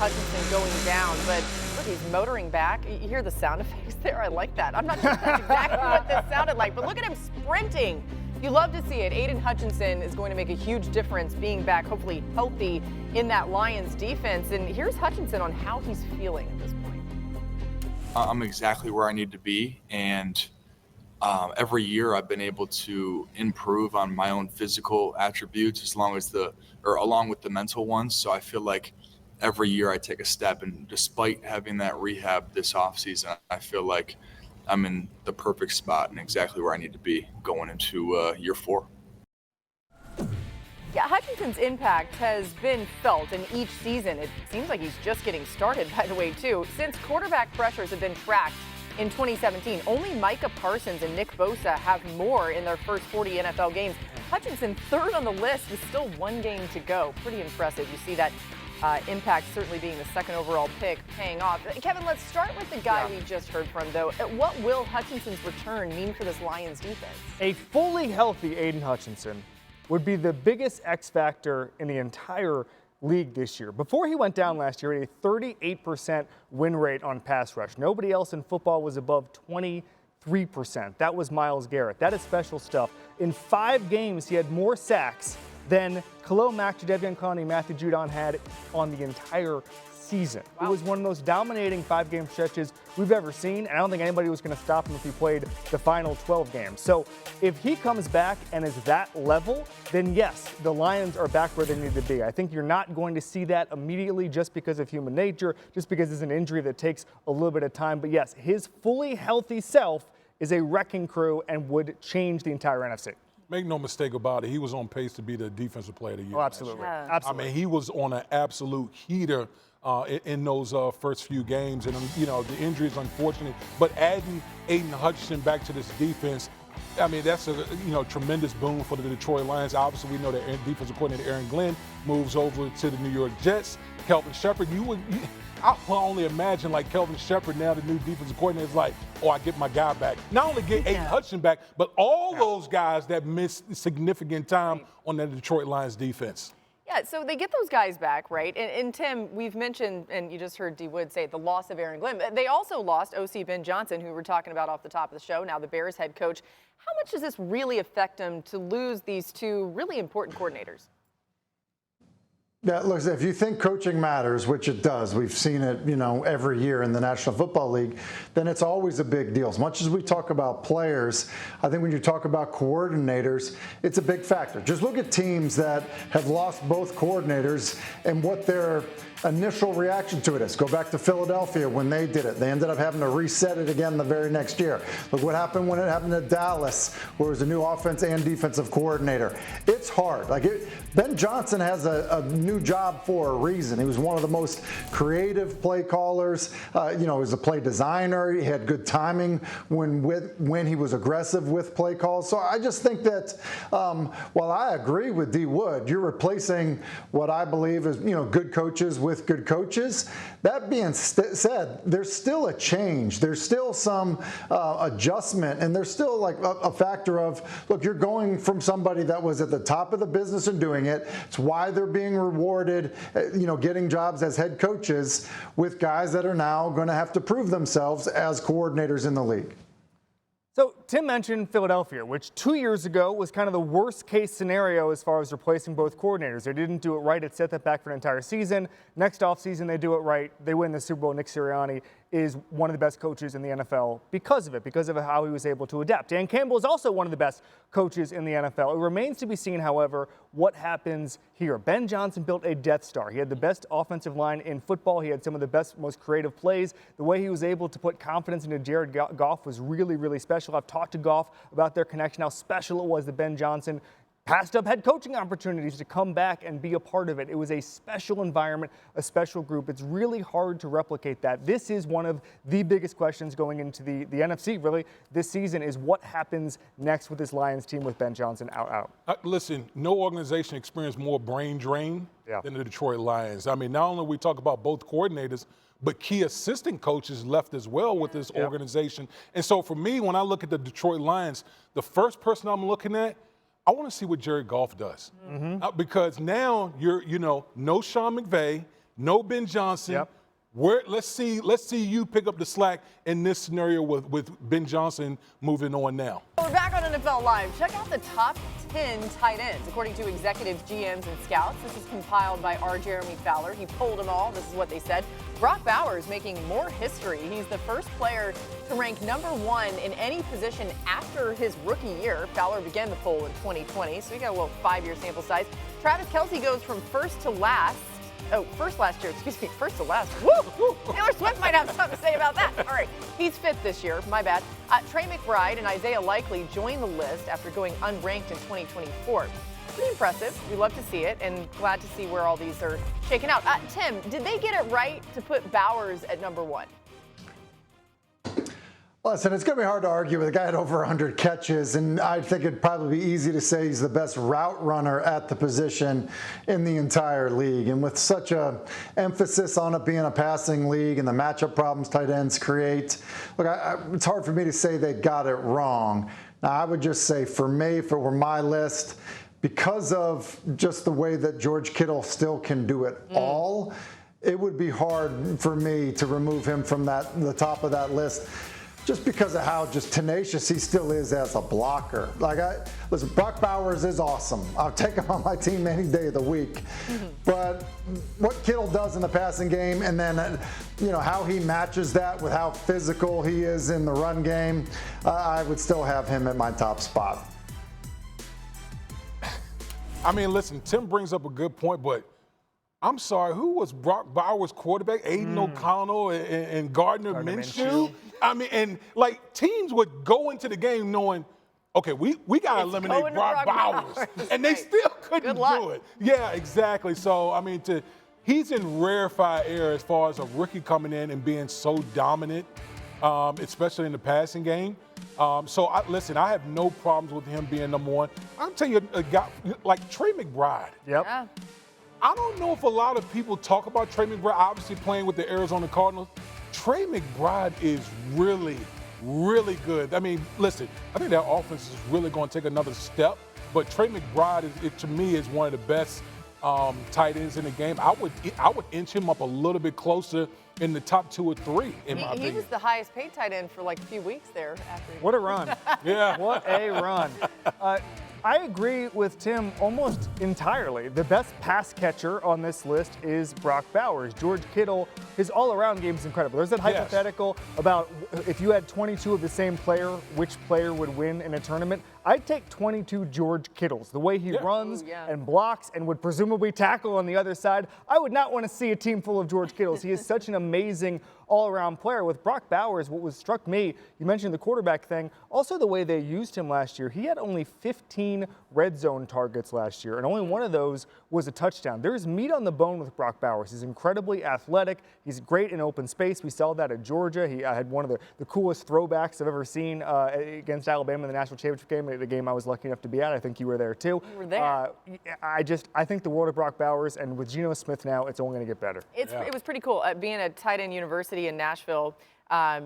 Hutchinson going down, but look, he's motoring back. You hear the sound effects there? I like that. I'm not sure if that's exactly what this sounded like, but look at him sprinting. You love to see it. Aidan Hutchinson is going to make a huge difference being back, hopefully healthy, in that Lions defense. And here's Hutchinson on how he's feeling at this point. I'm exactly where I need to be, and every year I've been able to improve on my own physical attributes along with the mental ones. So I feel like every year I take a step, and despite having that rehab this offseason, I feel like I'm in the perfect spot and exactly where I need to be going into year 4. Yeah, Hutchinson's impact has been felt in each season. It seems like he's just getting started, by the way, too. Since quarterback pressures have been tracked in 2017, only Micah Parsons and Nick Bosa have more in their first 40 NFL games. Hutchinson, third on the list, with still one game to go. Pretty impressive. You see that impact certainly being the second overall pick paying off. Kevin, let's start with the guy we just heard from, though. What will Hutchinson's return mean for this Lions defense? A fully healthy Aidan Hutchinson would be the biggest X factor in the entire league this year. Before he went down last year, he had a 38% win rate on pass rush. Nobody else in football was above 23%. That was Myles Garrett. That is special stuff. In 5 games, he had more sacks than Khalil Mack, Jadeveon Clowney, Matthew Judon had on the entire season. Wow. It was one of the most dominating 5-game stretches we've ever seen, and I don't think anybody was going to stop him if he played the final 12 games. So if he comes back and is that level, then yes, the Lions are back where they need to be. I think you're not going to see that immediately just because of human nature, just because it's an injury that takes a little bit of time. But yes, his fully healthy self is a wrecking crew and would change the entire NFC. Make no mistake about it, he was on pace to be the defensive player of the year. Oh, absolutely. Yeah. Absolutely. I mean, he was on an absolute heater in those first few games. And, the injury is unfortunate. But adding Aidan Hutchinson back to this defense, I mean, that's a tremendous boon for the Detroit Lions. Obviously, we know that defensive coordinator Aaron Glenn moves over to the New York Jets. Kelvin Shepard, I can only imagine like Kelvin Shepard now, the new defensive coordinator, is like, I get my guy back. Not only get Aidan Hutchinson back, but all those guys that missed significant time on the Detroit Lions defense. Yeah, so they get those guys back, right? And Tim, we've mentioned, and you just heard D. Wood say, the loss of Aaron Glenn. They also lost O.C. Ben Johnson, who we're talking about off the top of the show, now the Bears head coach. How much does this really affect them to lose these two really important coordinators? Yeah, look, if you think coaching matters, which it does, we've seen it, every year in the National Football League, then it's always a big deal. As much as we talk about players, I think when you talk about coordinators, it's a big factor. Just look at teams that have lost both coordinators and what their initial reaction to it is. Go back to Philadelphia when they did it. They ended up having to reset it again the very next year. Look what happened when it happened to Dallas, where it was a new offense and defensive coordinator. It's hard. Ben Johnson has a new job for a reason. He was one of the most creative play callers. He was a play designer. He had good timing when he was aggressive with play calls. So I just think that while I agree with D. Wood, you're replacing what I believe is good coaches with good coaches. That being said, there's still a change. There's still some adjustment, and there's still like a factor of, look, you're going from somebody that was at the top of the business and doing it. It's why they're being rewarded, getting jobs as head coaches with guys that are now going to have to prove themselves as coordinators in the league. So Tim mentioned Philadelphia, which 2 years ago was kind of the worst case scenario as far as replacing both coordinators. They didn't do it right. It set that back for an entire season. Next offseason, they do it right. They win the Super Bowl. Nick Sirianni is one of the best coaches in the NFL because of it, because of how he was able to adapt. Dan Campbell is also one of the best coaches in the NFL. It remains to be seen, however, what happens here. Ben Johnson built a Death Star. He had the best offensive line in football. He had some of the best, most creative plays. The way he was able to put confidence into Jared Goff was really, really special. I've talked to Goff about their connection, how special it was that Ben Johnson passed up head coaching opportunities to come back and be a part of it. It was a special environment, a special group. It's really hard to replicate that. This is one of the biggest questions going into the NFC, really, this season, is what happens next with this Lions team with Ben Johnson out. Listen, no organization experienced more brain drain than the Detroit Lions. I mean, not only we talk about both coordinators, but key assistant coaches left as well with this organization. And so for me, when I look at the Detroit Lions, the first person I'm looking at, I want to see what Jared Goff does. Because now you're, no Sean McVay, no Ben Johnson. Yep. Let's see you pick up the slack in this scenario with Ben Johnson moving on now. We're back on NFL Live. Check out the top 10 tight ends, according to executives, GMs, and scouts. This is compiled by our Jeremy Fowler. He polled them all. This is what they said. Brock Bowers making more history. He's the first player to rank #1 in any position after his rookie year. Fowler began the poll in 2020, so we got a little 5-year sample size. Travis Kelce goes from first to last. Oh, first last year, excuse me, first to last. Woo, woo. Taylor Swift might have something to say about that. All right, he's 5th this year, my bad. Trey McBride and Isaiah Likely joined the list after going unranked in 2024. Pretty impressive. We love to see it, and glad to see where all these are shaken out. Tim, did they get it right to put Bowers at #1? Listen, it's going to be hard to argue with a guy at over 100 catches, and I think it'd probably be easy to say he's the best route runner at the position in the entire league. And with such a emphasis on it being a passing league and the matchup problems tight ends create, look, it's hard for me to say they got it wrong. Now, I would just say for me, if it were my list, because of just the way that George Kittle still can do it all, it would be hard for me to remove him from the top of that list. Just because of how just tenacious he still is as a blocker. Listen, Brock Bowers is awesome. I'll take him on my team any day of the week. But what Kittle does in the passing game, and then how he matches that with how physical he is in the run game, I would still have him at my top spot. I mean, listen, Tim brings up a good point, but I'm sorry, who was Brock Bowers' quarterback? Aidan O'Connell and Gardner Minshew? I mean, and teams would go into the game knowing, okay, we got to eliminate Brock Bowers. And they still couldn't do it. Yeah, exactly. So, I mean, he's in rarefied air as far as a rookie coming in and being so dominant, especially in the passing game. Listen, I have no problems with him being #1. I'll tell you, a guy like Trey McBride. Yep. Yeah. I don't know if a lot of people talk about Trey McBride, obviously playing with the Arizona Cardinals. Trey McBride is really, really good. I mean, listen, I think their offense is really going to take another step, but Trey McBride, to me, is one of the best tight ends in the game. I would inch him up a little bit closer in the top 2 or 3, in my opinion. He was the highest paid tight end for a few weeks there. What a run. Yeah. What a run. I agree with Tim almost entirely. The best pass catcher on this list is Brock Bowers. George Kittle, his all-around game is incredible. There's that hypothetical about if you had 22 of the same player, which player would win in a tournament. I'd take 22 George Kittles. The way he runs and blocks and would presumably tackle on the other side, I would not want to see a team full of George Kittles. He is such an amazing all-around player. With Brock Bowers, what struck me, you mentioned the quarterback thing, also the way they used him last year. He had only 15 red zone targets last year, and only one of those was a touchdown. There's meat on the bone with Brock Bowers. He's incredibly athletic. He's great in open space. We saw that at Georgia. He had one of the coolest throwbacks I've ever seen against Alabama in the national championship game, the game I was lucky enough to be at. I think you were there too. You were there. I think the world of Brock Bowers, and with Geno Smith now, it's only going to get better. It was pretty cool. Being at Tight End University in Nashville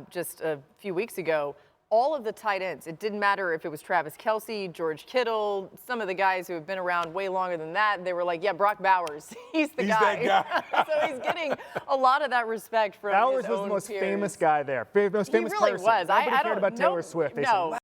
just a few weeks ago, all of the tight ends, it didn't matter if it was Travis Kelce, George Kittle, some of the guys who have been around way longer than that, they were like, yeah, Brock Bowers, he's the guy. That guy. So he's getting a lot of that respect from Bowers his was own the most peers. famous guy there, most famous He really person. was. Nobody cared about Taylor Swift. No.